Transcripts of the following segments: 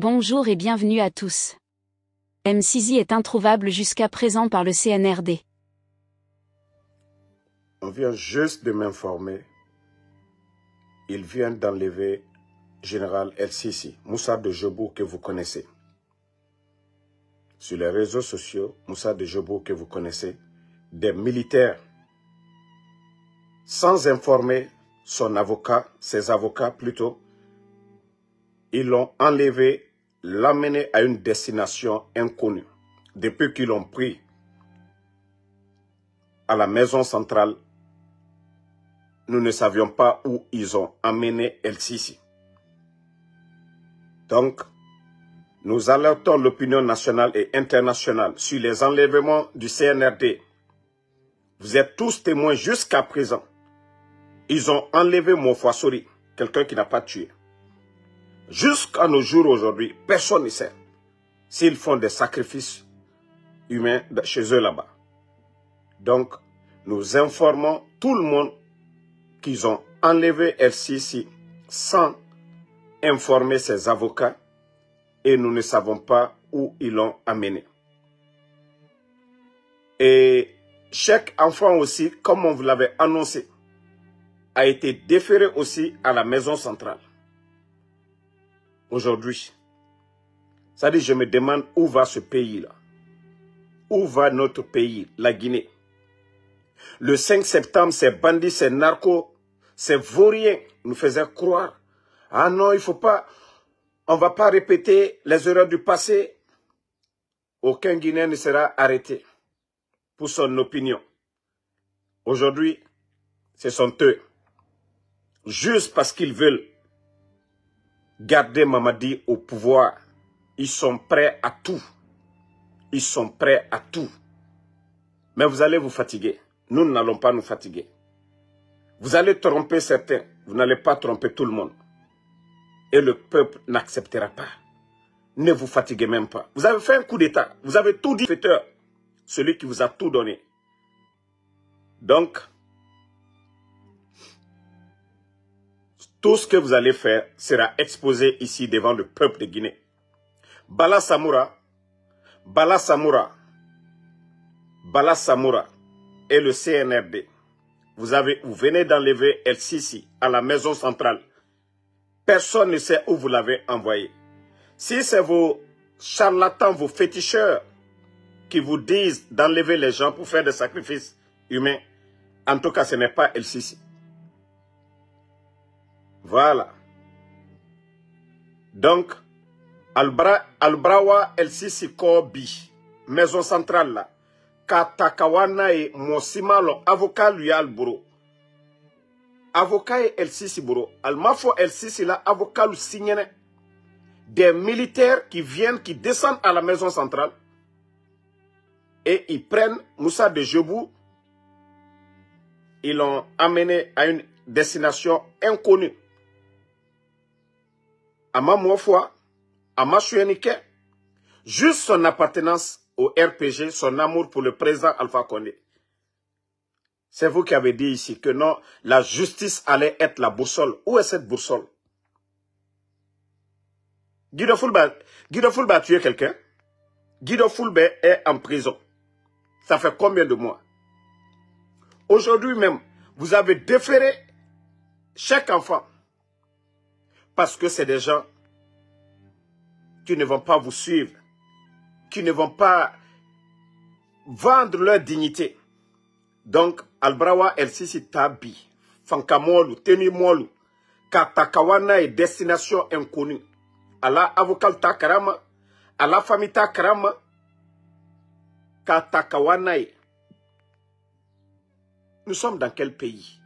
Bonjour et bienvenue à tous. M-Sisi est introuvable jusqu'à présent par le CNRD. On vient juste de m'informer. Ils viennent d'enlever Général El-Sisi, Moussa de Jobou que vous connaissez. Sur les réseaux sociaux, Moussa de Jobou que vous connaissez, des militaires, sans informer son avocat, ses avocats plutôt, ils l'ont enlevé, l'amené à une destination inconnue. Depuis qu'ils l'ont pris à la maison centrale, nous ne savions pas où ils ont amené El-Sisi. Donc, nous alertons l'opinion nationale et internationale sur les enlèvements du CNRD. Vous êtes tous témoins jusqu'à présent. Ils ont enlevé Mofoa-Sori, quelqu'un qui n'a pas tué. Jusqu'à nos jours aujourd'hui, personne ne sait s'ils font des sacrifices humains chez eux là-bas. Donc, nous informons tout le monde qu'ils ont enlevé El-Sisi sans informer ses avocats et nous ne savons pas où ils l'ont amené. Et chaque enfant aussi, comme on vous l'avait annoncé, a été déféré aussi à la maison centrale. Aujourd'hui, ça dit, je me demande où va ce pays-là. Où va notre pays, la Guinée? Le 5 septembre, ces bandits, ces narcos, ces vauriens nous faisaient croire. Ah non, il ne faut pas, on ne va pas répéter les erreurs du passé. Aucun Guinéen ne sera arrêté pour son opinion. Aujourd'hui, ce sont eux. Juste parce qu'ils veulent garder Mamadi au pouvoir, ils sont prêts à tout. Ils sont prêts à tout. Mais vous allez vous fatiguer. Nous n'allons pas nous fatiguer. Vous allez tromper certains. Vous n'allez pas tromper tout le monde. Et le peuple n'acceptera pas. Ne vous fatiguez même pas. Vous avez fait un coup d'État. Vous avez tout dit. Faiteur, celui qui vous a tout donné. Donc, tout ce que vous allez faire sera exposé ici devant le peuple de Guinée. Bala Samoura et le CNRD. Vous venez d'enlever El-Sisi à la maison centrale. Personne ne sait où vous l'avez envoyé. Si c'est vos charlatans, vos féticheurs qui vous disent d'enlever les gens pour faire des sacrifices humains, en tout cas ce n'est pas El-Sisi. Voilà. Donc, Albrawa El-Sisi Kobi, maison centrale là, Katakawana et Mosimalo, avocat lui Alburo. Avocat et El-Sisi Buro. Almafo El-Sisi là, avocat lui signe. Des militaires qui viennent, qui descendent à la maison centrale et ils prennent Moussa de Jobou. Ils l'ont amené à une destination inconnue. À Mamouafwa, à Machouenike, juste son appartenance au RPG, son amour pour le président Alpha Condé. C'est vous qui avez dit ici que non, la justice allait être la boussole. Où est cette boussole? Guido Fulbe a tué quelqu'un. Guido Fulbe est en prison. Ça fait combien de mois? Aujourd'hui même, vous avez déféré chaque enfant. Parce que c'est des gens qui ne vont pas vous suivre. Qui ne vont pas vendre leur dignité. Donc, Albrawa El-Sisi Tabi, Fankamolu, Tenimolu, Katakawana est destination inconnue. À la avocat Takarama, à la famille Takarama, Katakawana. Nous sommes dans quel pays?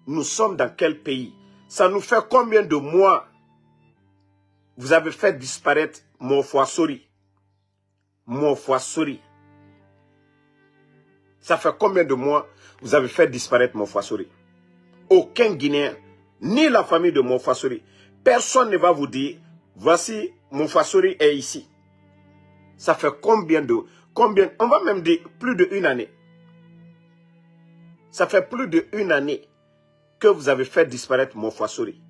Nous sommes dans quel pays? Ça nous fait combien de mois vous avez fait disparaître Mofoa-Sori? Mofoa-Sori. Ça fait combien de mois vous avez fait disparaître Mofoa-Sori? Aucun Guinéen, ni la famille de Mofoa-Sori. Personne ne va vous dire, voici Mofoa-Sori est ici. Ça fait combien, on va même dire plus d'1 année. Ça fait plus d'1 année que vous avez fait disparaître Mofoa-Sori.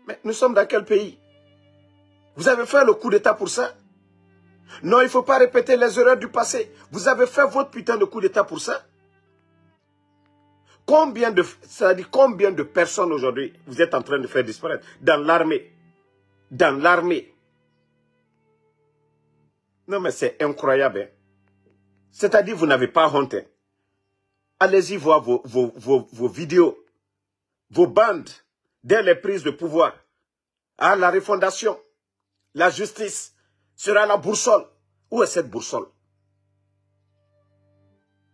Mais nous sommes dans quel pays? Vous avez fait le coup d'État pour ça? Non, il ne faut pas répéter les erreurs du passé. Vous avez fait votre putain de coup d'État pour ça? Combien de personnes aujourd'hui vous êtes en train de faire disparaître dans l'armée? Dans l'armée. Non, mais c'est incroyable. Hein? C'est-à-dire, vous n'avez pas honte. Hein? Allez-y voir vos vidéos, vos bandes, dès les prises de pouvoir. Ah, la refondation, la justice sera la boussole. Où est cette boussole?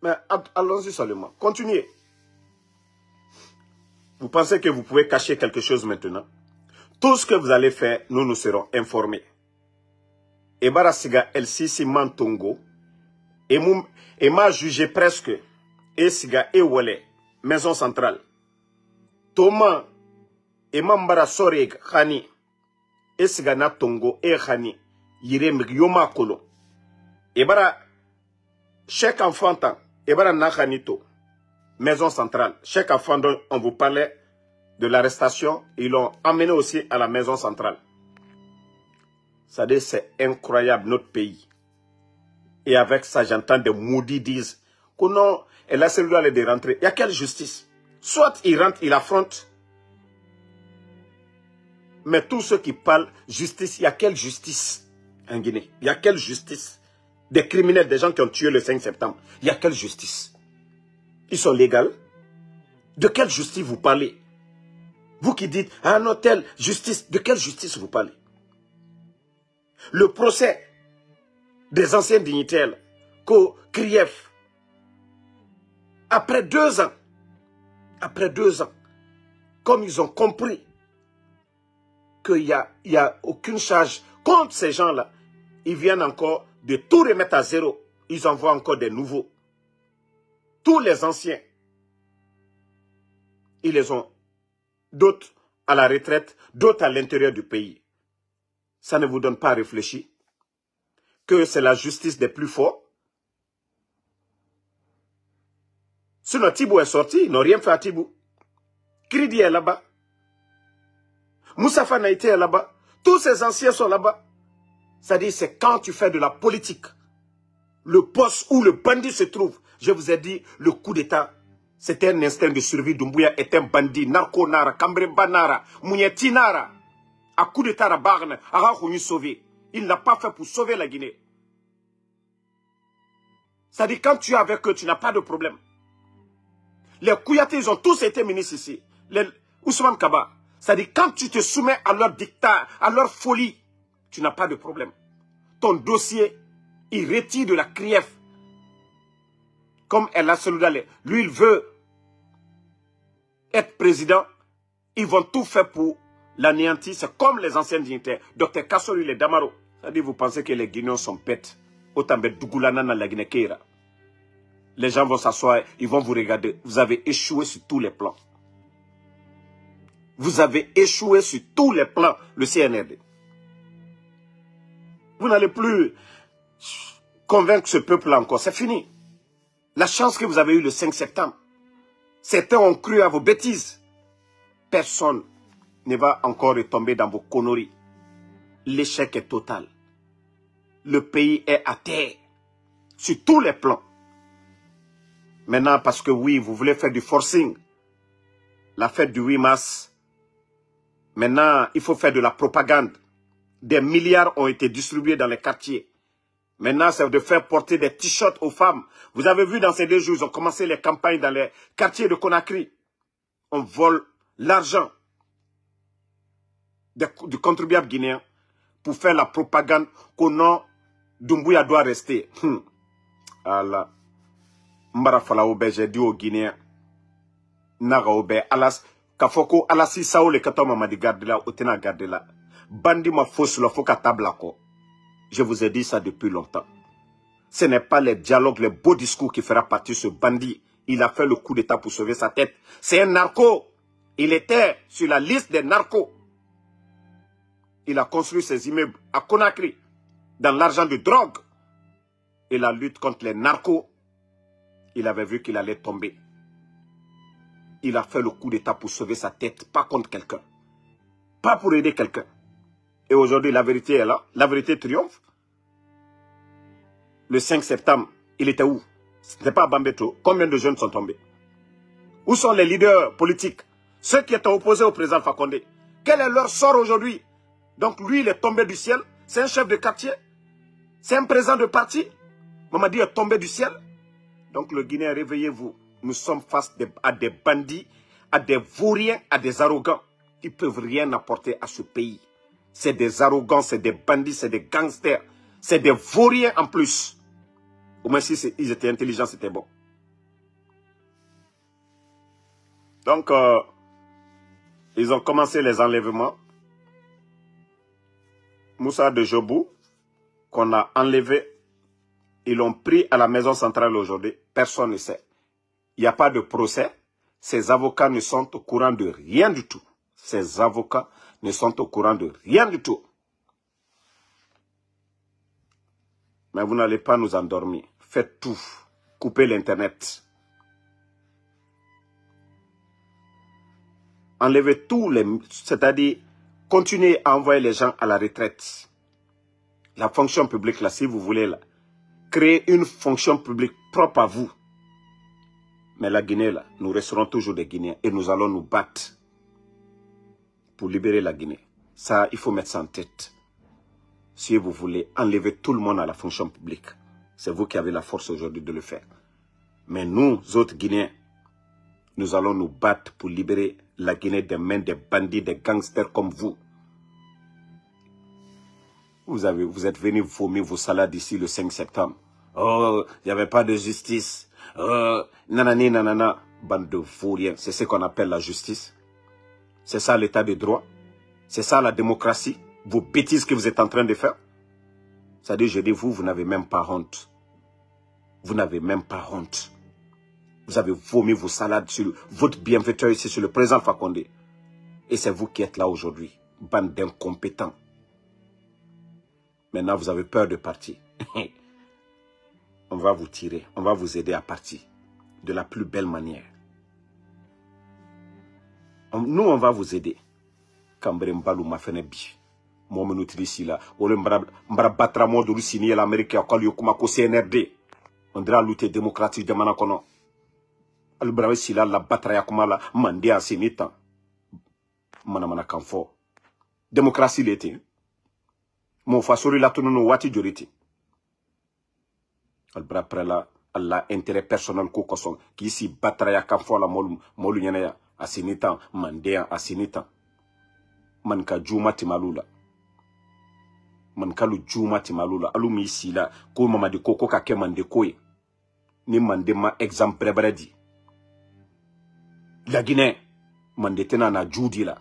Mais allons-y seulement. Continuez. Vous pensez que vous pouvez cacher quelque chose maintenant? Tout ce que vous allez faire, nous serons informés. Et Barasiga El Sisi Mantongo, et m'a jugé presque, et Siga et Wale, maison centrale. Thomas, et Mambara Soreg Khani, et Siga na Tongo et Khani, Yirem Yoma Kolo. Et Bara, chaque enfant, et Bara Nakhanito, maison centrale. Chaque enfant dont on vous parlait de l'arrestation, ils l'ont emmené aussi à la maison centrale. C'est incroyable notre pays. Et avec ça, j'entends des maudits disent que non, et là, c'est lui aller de rentrer. Il y a quelle justice? Soit il rentre, il affronte. Mais tous ceux qui parlent justice, il y a quelle justice en Guinée? Il y a quelle justice? Des criminels, des gens qui ont tué le 5 septembre. Il y a quelle justice? Ils sont légaux? De quelle justice vous parlez? Vous qui dites, ah non, telle justice, de quelle justice vous parlez? Le procès des anciens dignitaires, Krief, après 2 ans, comme ils ont compris qu'il n'y a aucune charge contre ces gens-là, ils viennent encore de tout remettre à zéro. Ils envoient encore des nouveaux. Tous les anciens, ils les ont, d'autres à la retraite, d'autres à l'intérieur du pays. Ça ne vous donne pas à réfléchir que c'est la justice des plus forts? Sinon, Tibou est sorti, ils n'ont rien fait à Tibou. Kridi est là-bas. Moussafa Naïté est là-bas. Tous ces anciens sont là-bas. C'est-à-dire, c'est quand tu fais de la politique, le poste où le bandit se trouve. Je vous ai dit, le coup d'État, c'était un instinct de survie. Doumbouya est un bandit. Narco-nara, Kambreba-nara, Mounieti-nara. À coup d'État, à Barne, à Rahouni sauvé. Il n'a pas fait pour sauver la Guinée. C'est-à-dire, quand tu es avec eux, tu n'as pas de problème. Les Kouyaté, ils ont tous été ministres ici. Les Ousmane Kaba. C'est-à-dire, quand tu te soumets à leur dictat, à leur folie, tu n'as pas de problème. Ton dossier, il retire de la Krief. Comme El Asseloudale. Lui, il veut être président. Ils vont tout faire pour l'anéantir. C'est comme les anciens dignitaires. Dr Kassori, les Damaro. C'est-à-dire, vous pensez que les Guinéens sont bêtes. Autant de Dougoulana dans la Guinée-Kéra. Les gens vont s'asseoir, ils vont vous regarder. Vous avez échoué sur tous les plans. Vous avez échoué sur tous les plans, le CNRD. Vous n'allez plus convaincre ce peuple-là encore. C'est fini. La chance que vous avez eue le 5 septembre. Certains ont cru à vos bêtises. Personne ne va encore retomber dans vos conneries. L'échec est total. Le pays est à terre. Sur tous les plans. Maintenant, parce que oui, vous voulez faire du forcing. La fête du 8 mars. Maintenant, il faut faire de la propagande. Des milliards ont été distribués dans les quartiers. Maintenant, c'est de faire porter des t-shirts aux femmes. Vous avez vu dans ces 2 jours, ils ont commencé les campagnes dans les quartiers de Conakry. On vole l'argent du contribuable guinéen pour faire la propagande qu'au nom Doumbouya doit rester. Allah. Mbara Falaoube, j'ai dit aux Guinéens, Nagaoube, Alas, Kafoko, Alasi Sao, le Katoma m'a dit garde là, Otena garde là. Bandi ma fausse, le Foka tablako. Je vous ai dit ça depuis longtemps. Ce n'est pas les dialogues, les beaux discours qui fera partir ce bandit. Il a fait le coup d'État pour sauver sa tête. C'est un narco. Il était sur la liste des narcos. Il a construit ses immeubles à Conakry, dans l'argent de drogue. Et la lutte contre les narcos, il avait vu qu'il allait tomber. Il a fait le coup d'État pour sauver sa tête, pas contre quelqu'un. pas pour aider quelqu'un. Et aujourd'hui, la vérité est là, la vérité triomphe. Le 5 septembre, il était où? Ce n'était pas à Bambeto. Combien de jeunes sont tombés? Où sont les leaders politiques? Ceux qui étaient opposés au président Fakonde. Quel est leur sort aujourd'hui? Donc lui, il est tombé du ciel. C'est un chef de quartier. C'est un président de parti. Mamadi est tombé du ciel. Donc le Guinéen, réveillez-vous. Nous sommes face à des bandits, à des vauriens, à des arrogants. Ils ne peuvent rien apporter à ce pays. C'est des arrogants, c'est des bandits, c'est des gangsters. C'est des vauriens en plus. Au moins si ils étaient intelligents, c'était bon. Donc, ils ont commencé les enlèvements. Moussa de Jobou, qu'on a enlevé, ils l'ont pris à la maison centrale aujourd'hui. Personne ne sait. Il n'y a pas de procès. Ces avocats ne sont au courant de rien du tout. Ces avocats ne sont au courant de rien du tout. Mais vous n'allez pas nous endormir. Faites tout. Coupez l'Internet. Enlevez tous les... C'est-à-dire, continuez à envoyer les gens à la retraite. La fonction publique, là, si vous voulez, là, créer une fonction publique propre à vous. Mais la Guinée, là, nous resterons toujours des Guinéens et nous allons nous battre pour libérer la Guinée. Ça, il faut mettre ça en tête. Si vous voulez enlever tout le monde à la fonction publique, c'est vous qui avez la force aujourd'hui de le faire. Mais nous, autres Guinéens, nous allons nous battre pour libérer la Guinée des mains des bandits, des gangsters comme vous. Vous êtes venus vomir vos salades ici le 5 septembre. Oh, il n'y avait pas de justice. Oh, nanani, nanana. Bande de vauriens. C'est ce qu'on appelle la justice. C'est ça l'état de droit. C'est ça la démocratie. Vos bêtises que vous êtes en train de faire. C'est-à-dire, je dis, vous n'avez même pas honte. Vous n'avez même pas honte. Vous avez vomi vos salades sur votre bienfaiteur ici, sur le président Fakonde. Et c'est vous qui êtes là aujourd'hui. Bande d'incompétents. Maintenant, vous avez peur de partir. On va vous tirer. On va vous aider à partir. De la plus belle manière. Nous, on va vous aider. Kambre Mbalou m'a fait un bi. Moi, je suis ici là. On va battre moi de l'Ussini et l'Amérique. On CNRD. On dirait lutter démocratique de Manakono. Albrawe sila la battre ya kuma la mandi a sinita. Mana kanfo. Démocratie l'été. Mon fasori la tunu no wati joriti. Albra prela alla intérêt personnel ko koson qui si battre ya kanfo la molu nyene ya asinita mandi a asinita. Man ka juma timalula. Man kalu juma timalula alu mi sila ko mamadi koko ka ke mande koy. Ni mande ma exemple bredi. La Guinée, mande tena na judi la.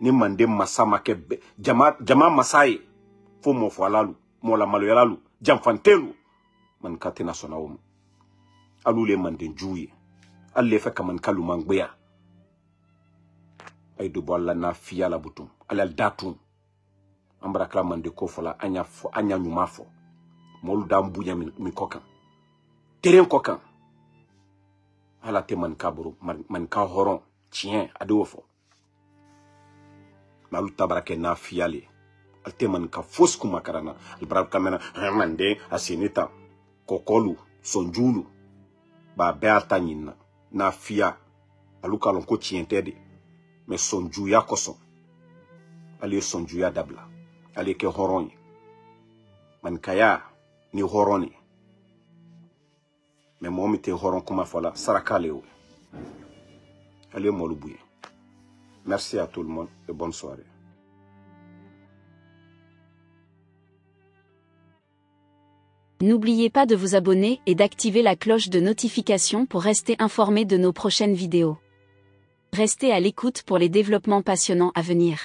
Ni mande masama kebe. Jama masai. Fo mo fo alalu. Mo la malo yalalu. Jamfantelu. Man katena sona omu. Alu le mande njuye. Alle feka man kalu mangbeya. Ay dubo alla na fiya la butum. Alal datum. Ambra kla mande kofola anya nyumafo. Molu dambuya mi kokan. Teren kokan. Ala te man kaburu, man ka horon, tien, adofo. Malu tabarake na fiale. Al te man ka fosku makarana. Al brab kamena, mande, asinita, kokolu, sonjulu. Ba beata nyina, na fia. Alu kalonko tien tede. Me sonjuya koson. Ali sonjuya dabla. Ali ke horoni. Man kaya, ni horoni. Mais moi, je horon kuma fola sarakaleo. Allez, Moloubouye. Merci à tout le monde et bonne soirée. N'oubliez pas de vous abonner et d'activer la cloche de notification pour rester informé de nos prochaines vidéos. Restez à l'écoute pour les développements passionnants à venir.